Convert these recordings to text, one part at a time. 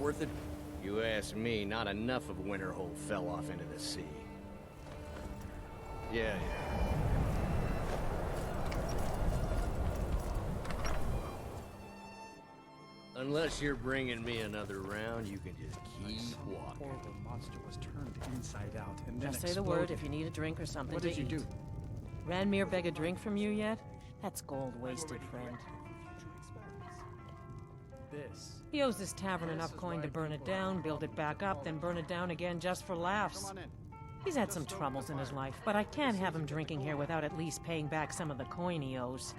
worth it? You ask me, not enough of Winterhold fell off into the sea. Yeah. Unless you're bringing me another round, you can just keep walking. Horrible monster was turned inside out and then Just say the word if you need a drink or something to eat. What did you do? Ranmir beg a drink from you yet? That's gold wasted, friend. This. He owes this tavern enough coin to burn it down, build it back up, then burn it down again just for laughs. Come on in. He's had some troubles in his life, but I can't have him drinking here without at least paying back some of the coin he owes.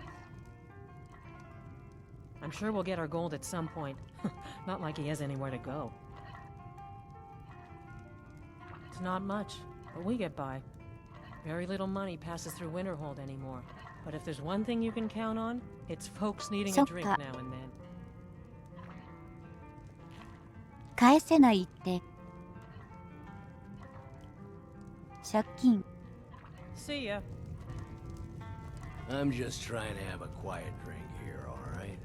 I'm sure we'll get our gold at some point. Not like he has anywhere to go. It's not much, but we get by. Very little money passes through Winterhold anymore. But if there's one thing you can count on, it's folks needing a drink now and then. 返せないって借金 See ya. I'm just trying to have a quiet drink here, all right?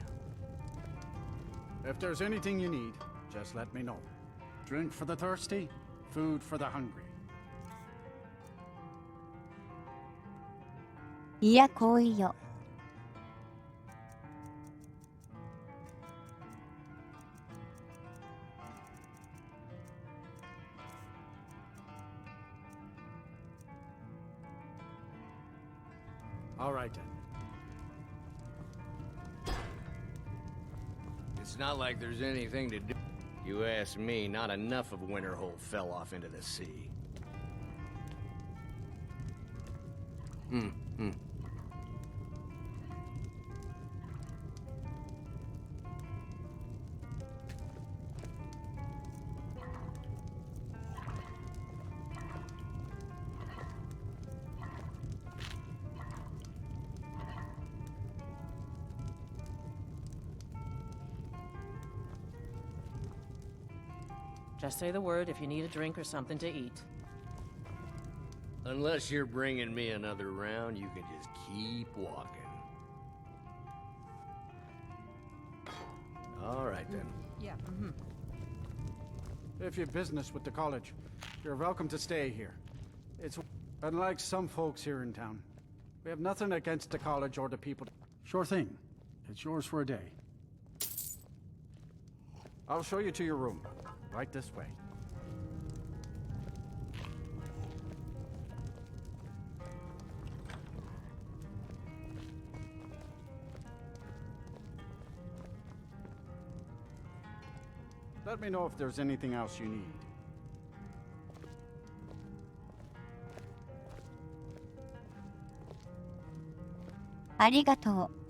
If there's anything you need, just let me know. Drink for the thirsty, food for the hungry. いや来いよ All right then. It's not like there's anything to do. You ask me, not enough of Winterhold fell off into the sea. Just say the word if you need a drink or something to eat. Unless you're bringing me another round, you can just keep walking. All right then. Yeah. If you've business with the college, you're welcome to stay here. It's unlike some folks here in town. We have nothing against the college or the people. Sure thing. It's yours for a day. I'll show you to your room. Right this way. Let me know if there's anything else you need. ありがとう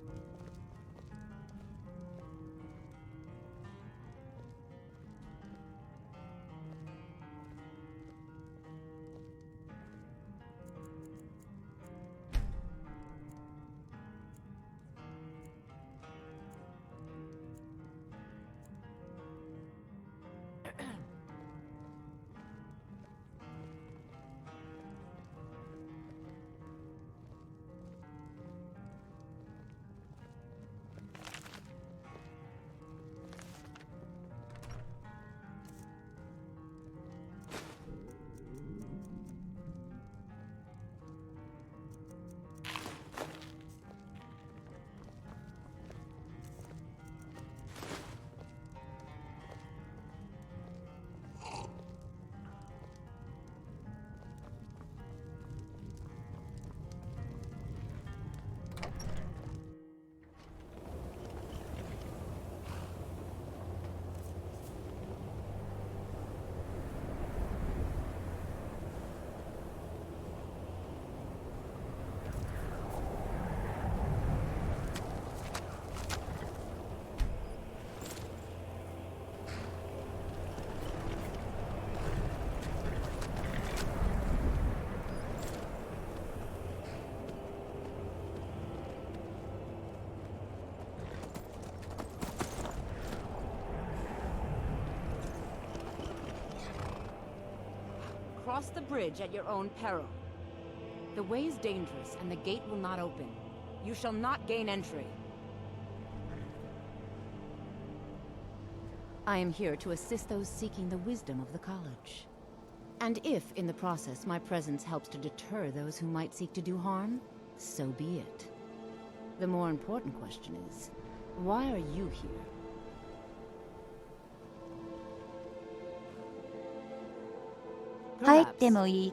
Cross the bridge at your own peril. The way is dangerous, and the gate will not open. You shall not gain entry. I am here to assist those seeking the wisdom of the college. And if, in the process, my presence helps to deter those who might seek to do harm, so be it. The more important question is, why are you here? Perhaps,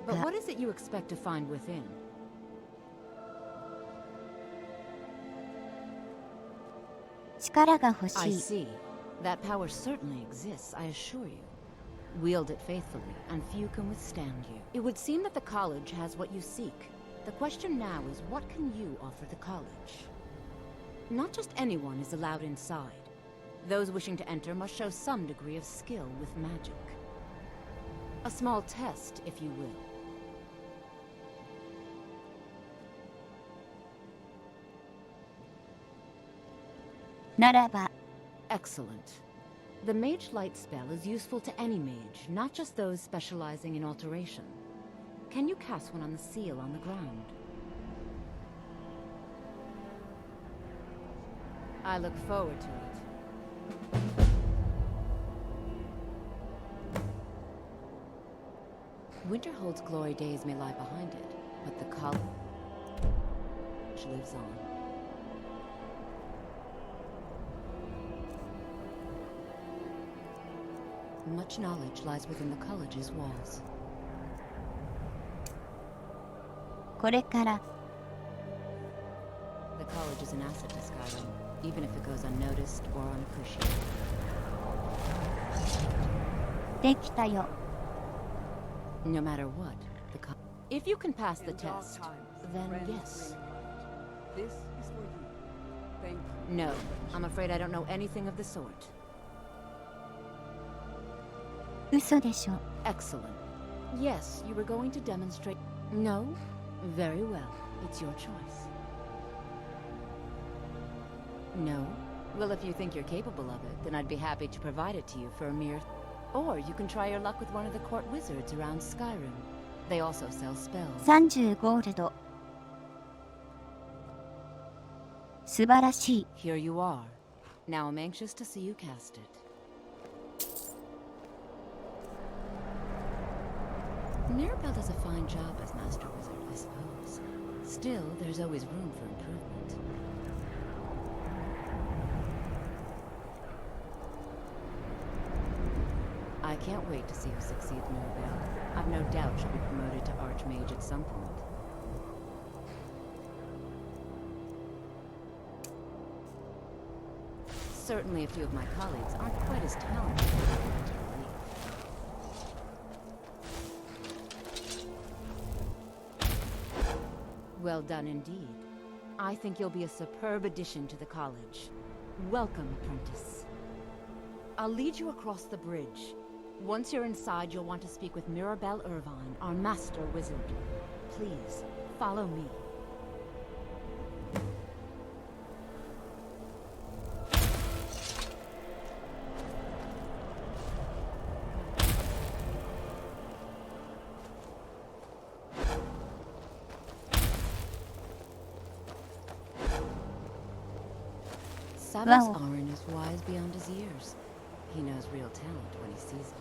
but what is it you expect to find within? 力が欲 I しい。 see. That power certainly exists, I assure you. Wield it faithfully, and few can withstand you. It would seem that the college has what you seek. The question now is, what can you offer the college? Not just anyone is allowed inside. Those wishing to enter must show some degree of skill with magic. A small test, if you will. ならば、 Excellent. The Mage Light spell is useful to any mage, not just those specializing in alteration. Can you cast one on the seal on the ground? I look forward to it. Winterhold's glory days may lie behind it, but the college lives on. Much knowledge lies within the college's walls. これから The college is an asset to Skyrim, even if it goes unnoticed or unappreciated. できたよ。 No matter what, if you can pass the test, then yes. This is for you. Thank you. No, I'm afraid I don't know anything of the sort. 嘘でしょ。 Excellent. Yes, you were going to demonstrate. No? Very well. It's your choice. No? Well, if you think you're capable of it, then I'd be happy to provide it to you for a mere... Or you can try your luck with one of the court wizards around Skyrim. They also sell spells. 30ゴールド。素晴らしい。 Here you are. Now I'm anxious to see you cast it. Mirabelle does a fine job as Master Wizard, I suppose. Still, there's always room for improvement. I can't wait to see who succeeds Mirabelle. I've no doubt she'll be promoted to Archmage at some point. Certainly a few of my colleagues aren't quite as talented as I'd like to believe. Well done indeed. I think you'll be a superb addition to the college. Welcome, apprentice. I'll lead you across the bridge. Once you're inside, you'll want to speak with Mirabelle Irvine, our master wizard. Please, follow me. Sabas Wow. Arin is wise beyond his years. He knows real talent when he sees it.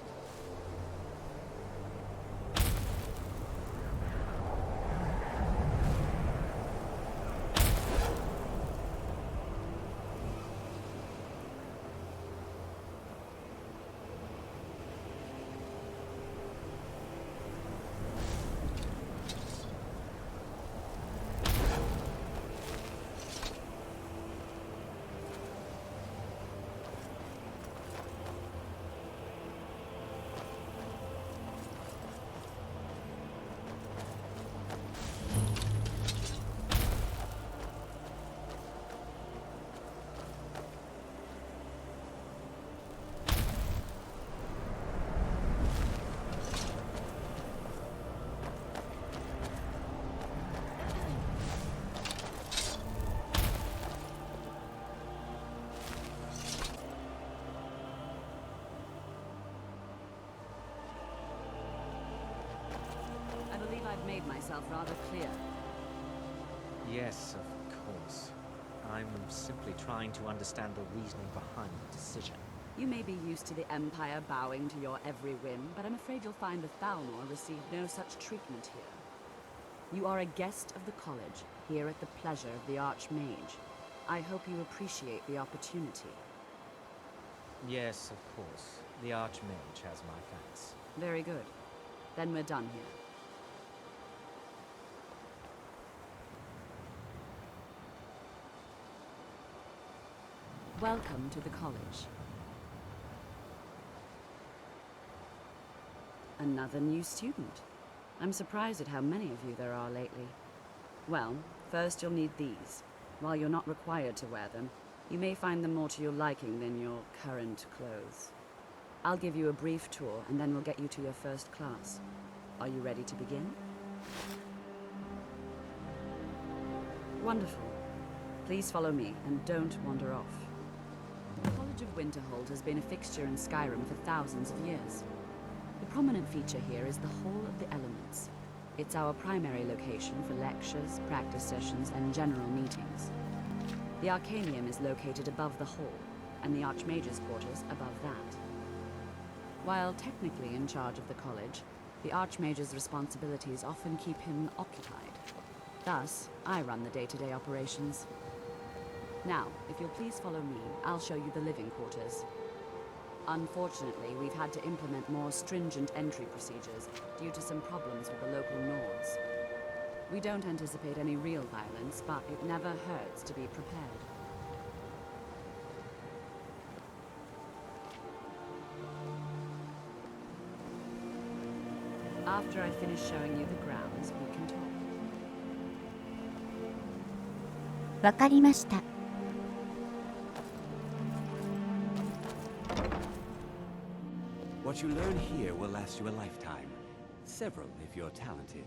I believe I've made myself rather clear. Yes, of course. I'm simply trying to understand the reasoning behind the decision. You may be used to the Empire bowing to your every whim, but I'm afraid you'll find the Thalmor receive no such treatment here. You are a guest of the college, here at the pleasure of the Archmage. I hope you appreciate the opportunity. Yes, of course. The Archmage has my thanks. Very good. Then we're done here. Welcome to the college. Another new student. I'm surprised at how many of you there are lately. Well, first you'll need these. While you're not required to wear them, you may find them more to your liking than your current clothes. I'll give you a brief tour, and then we'll get you to your first class. Are you ready to begin? Wonderful. Please follow me, and don't wander off. The College of Winterhold has been a fixture in Skyrim for thousands of years. The prominent feature here is the Hall of the Elements. It's our primary location for lectures, practice sessions, and general meetings. The Arcanium is located above the hall, and the Archmage's quarters above that. While technically in charge of the college, the Archmage's responsibilities often keep him occupied. Thus, I run the day-to-day operations. Now, if you'll please follow me, I'll show you the living quarters. Unfortunately, we've had to implement more stringent entry procedures due to some problems with the local Nords. We don't anticipate any real violence, but it never hurts to be prepared. After I finish showing you the grounds, we can talk. わかりました。What you learn here will last you a lifetime. Several if you're talented.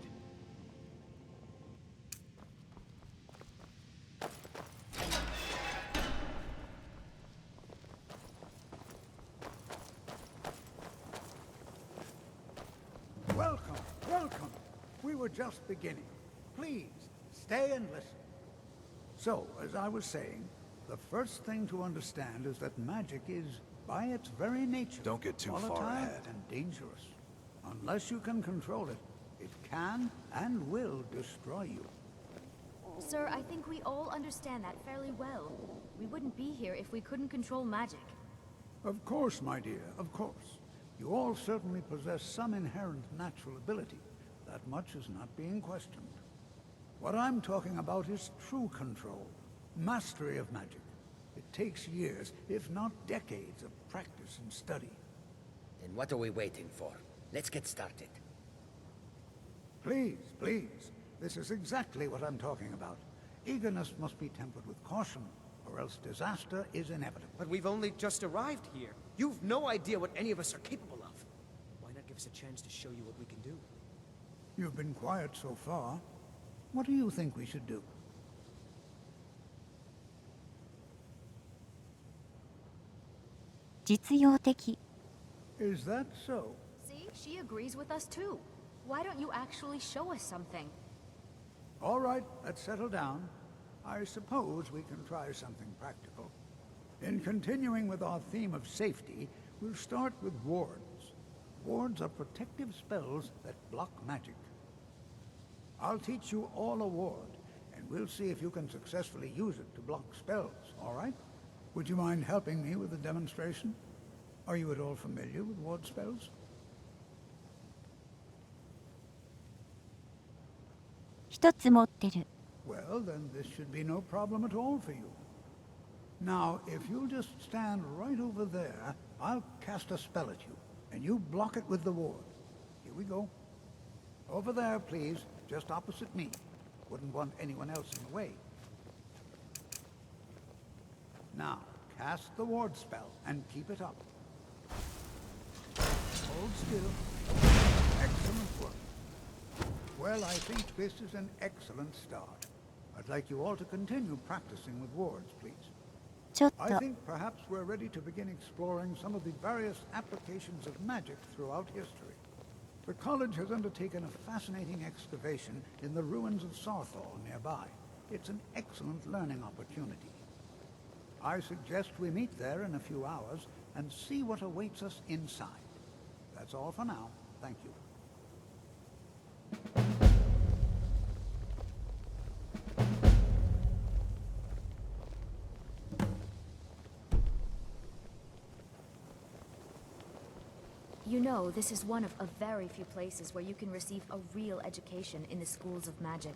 Welcome, welcome. We were just beginning. Please, stay and listen. So, as I was saying, the first thing to understand is that magic is, by its very nature, Don't get too volatile far ahead. and dangerous. Unless you can control it, it can and will destroy you. Sir, I think we all understand that fairly well. We wouldn't be here if we couldn't control magic. Of course, my dear, of course. You all certainly possess some inherent natural ability. That much is not being questioned. What I'm talking about is true control, mastery of magic. It takes years, if not decades, of practice and study. Then what are we waiting for? Let's get started. Please, please. This is exactly what I'm talking about. Eagerness must be tempered with caution, or else disaster is inevitable. But we've only just arrived here. You've no idea what any of us are capable of. Why not give us a chance to show you what we can do? You've been quiet so far. What do you think we should do? Is that so? See, she agrees with us too. Why don't you actually show us something? All right, let's settle down. I suppose we can try something practical. In continuing with our theme of safety, we'll start with wards. Wards are protective spells that block magic. I'll teach you all a ward, and we'll see if you can successfully use it to block spells, all right? Would you mind helping me with the demonstration? Are you at all familiar with ward spells? Well, then this should be no problem at all for you. Now, if you'll just stand right over there, I'll cast a spell at you, and you block it with the ward. Here we go. Over there, please, just opposite me. Wouldn't want anyone else in the way. Now, cast the ward spell, and keep it up. Hold still. Excellent work. Well, I think this is an excellent start. I'd like you all to continue practicing with wards, please. I think perhaps we're ready to begin exploring some of the various applications of magic throughout history. The college has undertaken a fascinating excavation in the ruins of Sarthal nearby. It's an excellent learning opportunity. I suggest we meet there in a few hours and see what awaits us inside. That's all for now. Thank you. You know, this is one of a very few places where you can receive a real education in the schools of magic.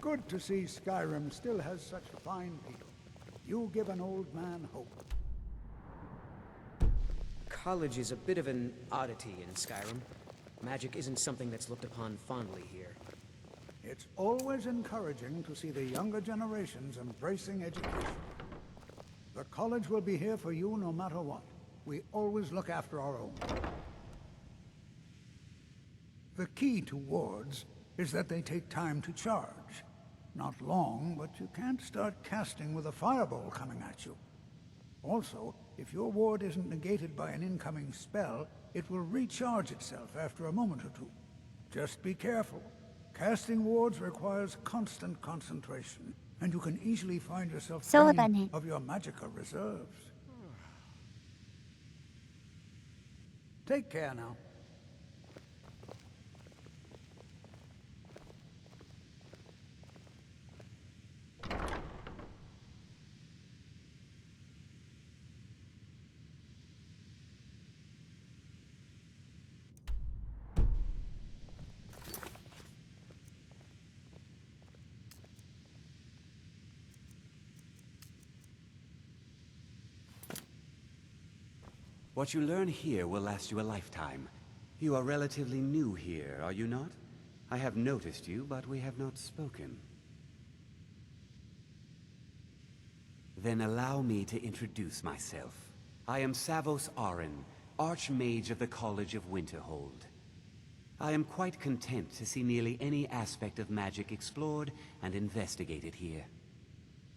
Good to see Skyrim still has such fine people. You give an old man hope. College is a bit of an oddity in Skyrim. Magic isn't something that's looked upon fondly here. It's always encouraging to see the younger generations embracing education. The college will be here for you no matter what. We always look after our own. The key to wards is that they take time to charge. Not long, but you can't start casting with a fireball coming at you. Also, if your ward isn't negated by an incoming spell, it will recharge itself after a moment or two. Just be careful. Casting wards requires constant concentration, and you can easily find yourself draining of your magical reserves. Take care now. What you learn here will last you a lifetime. You are relatively new here, are you not? I have noticed you, but we have not spoken. Then allow me to introduce myself. I am Savos Arin, Archmage of the College of Winterhold. I am quite content to see nearly any aspect of magic explored and investigated here.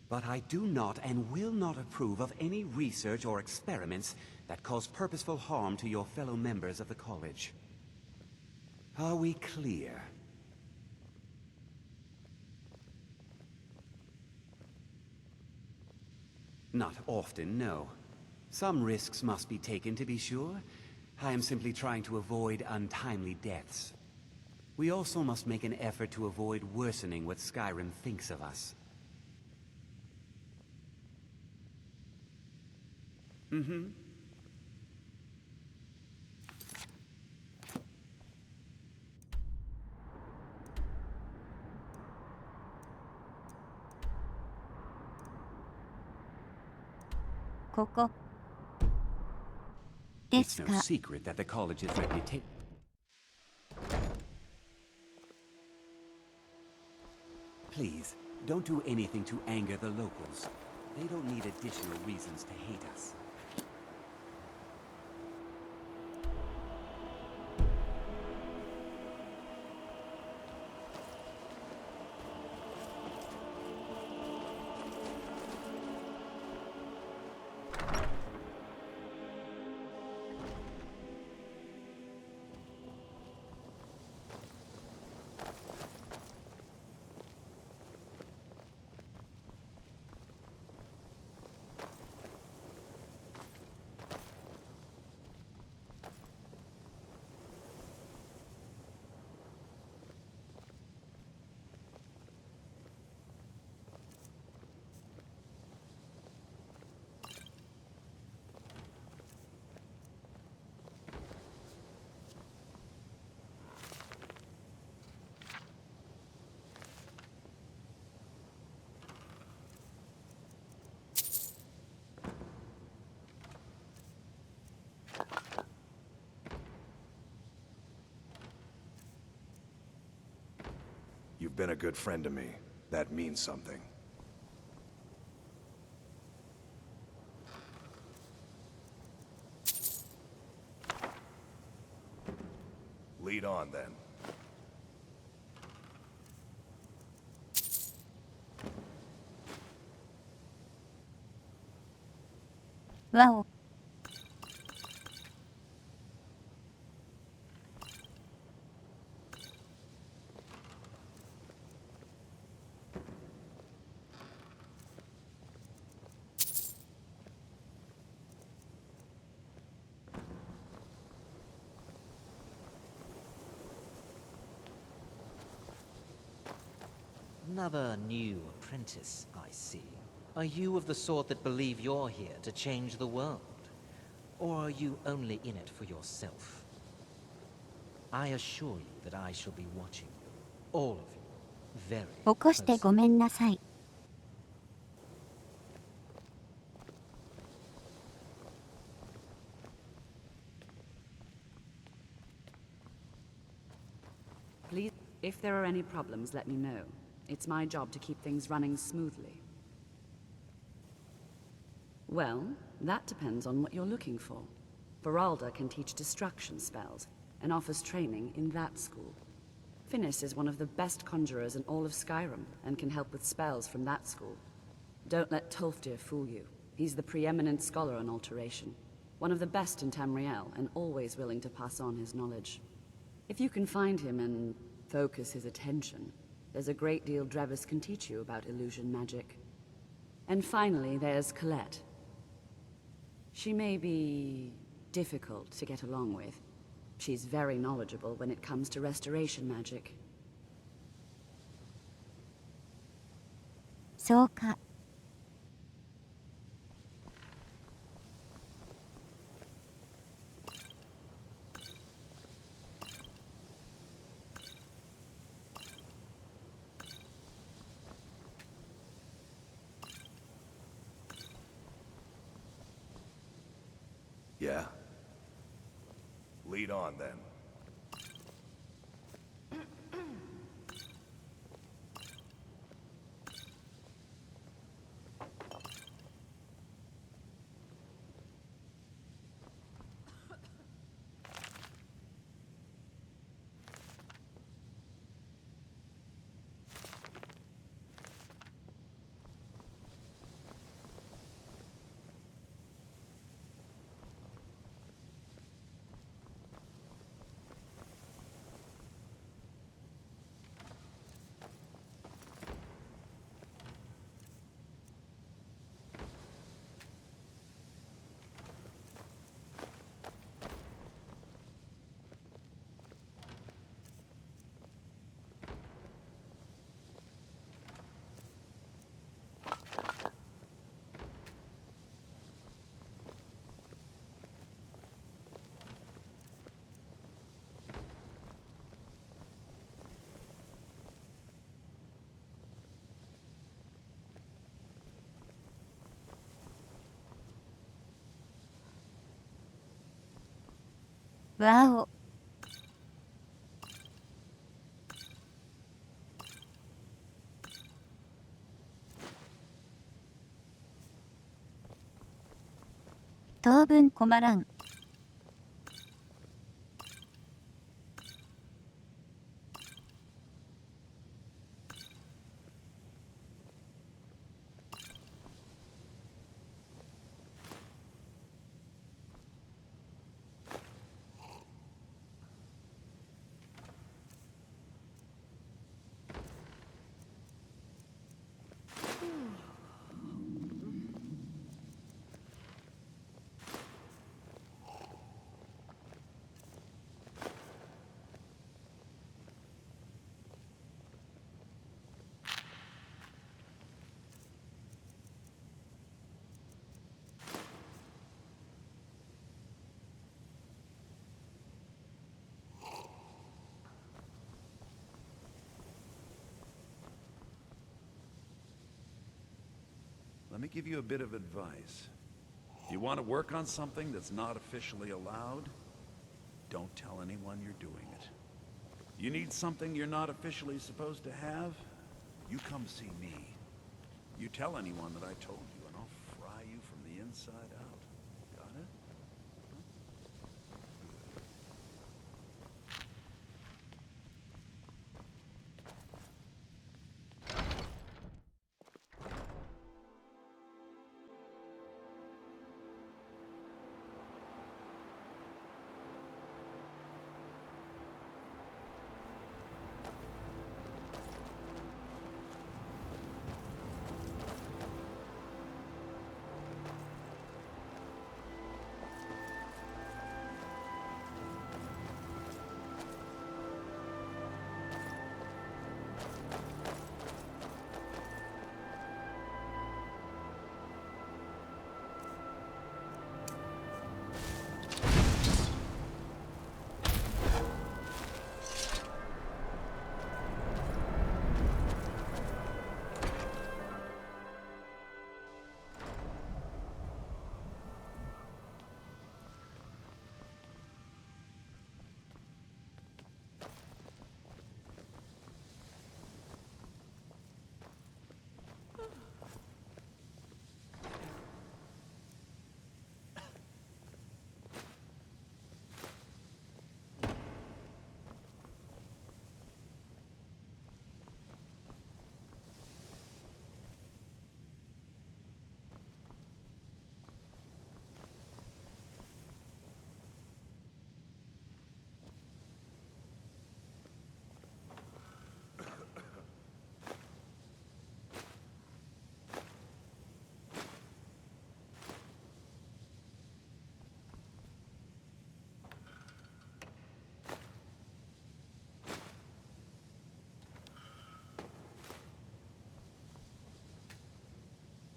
But I do not and will not approve of any research or experiments that cause purposeful harm to your fellow members of the college. Are we clear? Not often, no. Some risks must be taken to be sure. I am simply trying to avoid untimely deaths. We also must make an effort to avoid worsening what Skyrim thinks of us. Mm-hmm. It's no secret that the college's reputation. Please, don't do anything to anger the locals. They don't need additional reasons to hate us. You've been a good friend to me. That means something. Lead on, then. Wow. Another new apprentice, I see. Are you of the sort that believe you're here to change the world? Or are you only in it for yourself? I assure you that I shall be watching you, all of you, very 起こしてごめんなさい。Please, if there are any problems, let me know. It's my job to keep things running smoothly. Well, that depends on what you're looking for. Veralda can teach distraction spells, and offers training in that school. Finis is one of the best conjurers in all of Skyrim, and can help with spells from that school. Don't let Tolfdir fool you. He's the preeminent scholar on alteration. One of the best in Tamriel, and always willing to pass on his knowledge. If you can find him and focus his attention, there's a great deal Drevis can teach you about illusion magic. And finally, there's Colette. She may be difficult to get along with. She's very knowledgeable when it comes to restoration magic. そうか。Yeah? Lead on, then.わお。当分困らん。Let me give you a bit of advice. You want to work on something that's not officially allowed? Don't tell anyone you're doing it. You need something you're not officially supposed to have? You come see me. You tell anyone that I told you, and I'll fry you from the inside out. Got it?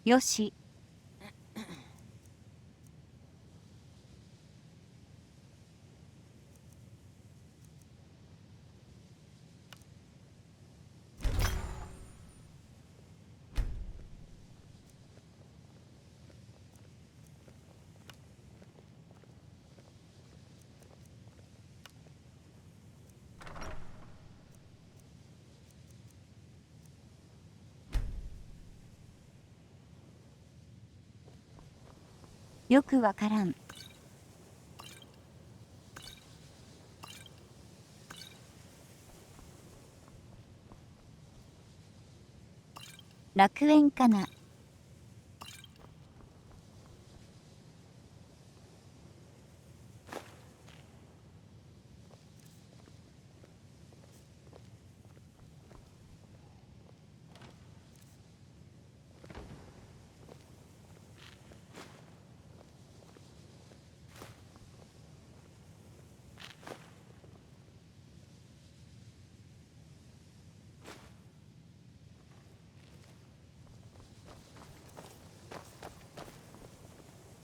よし。よくわからん。楽園かな。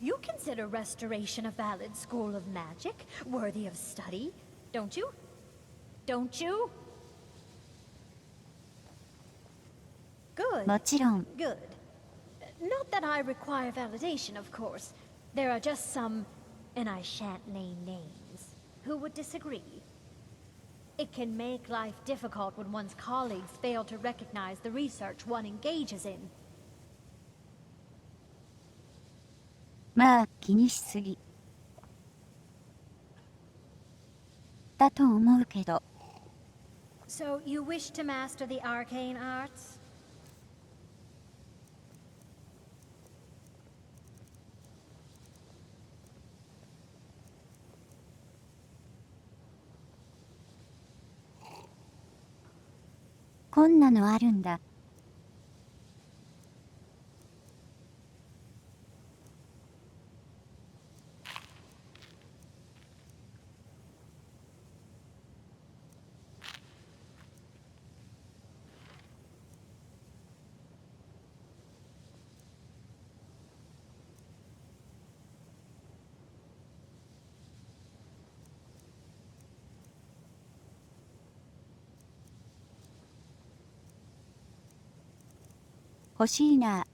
You consider restoration a valid school of magic, worthy of study, don't you? Don't you? Good. もちろん。 Good. Not that I require validation, of course. There are just some, and I shan't name names, who would disagree. It can make life difficult when one's colleagues fail to recognize the research one engages in. まあ気にしすぎ。だと思うけど。So you wish to master the arcane arts? こんなのあるんだ。欲しいな。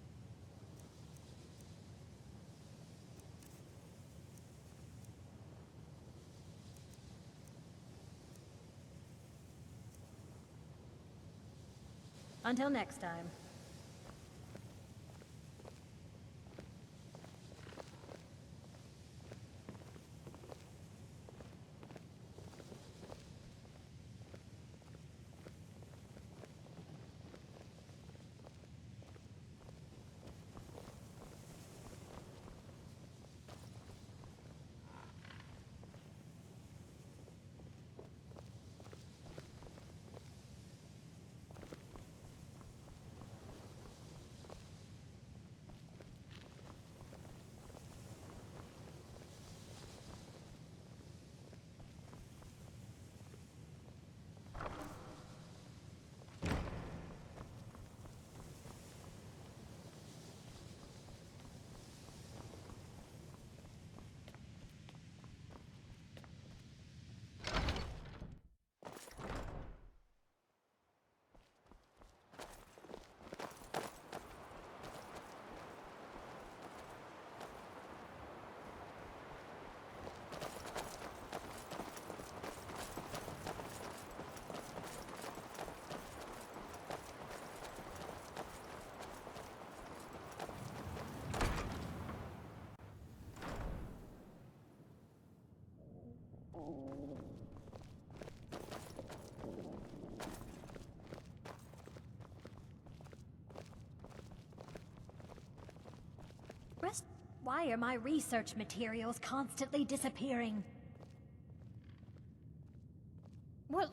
Until next time. Why are my research materials constantly disappearing? Well,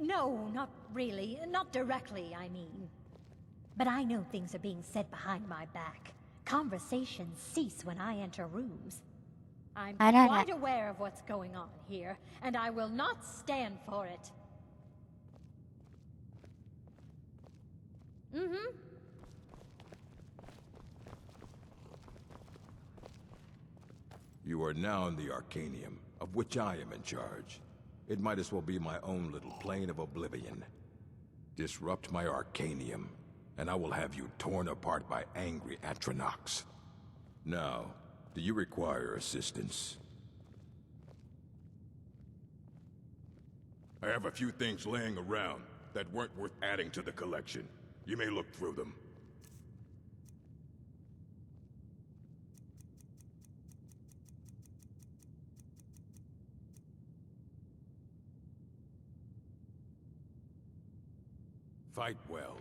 no, not really. Not directly, I mean. But I know things are being said behind my back. Conversations cease when I enter rooms. I'm quite aware of what's going on here, and I will not stand for it. Mm-hmm. You are now in the Arcanium, of which I am in charge. It might as well be my own little plane of oblivion. Disrupt my Arcanium, and I will have you torn apart by angry Atronachs. Now, do you require assistance? I have a few things laying around that weren't worth adding to the collection. You may look through them. Fight well.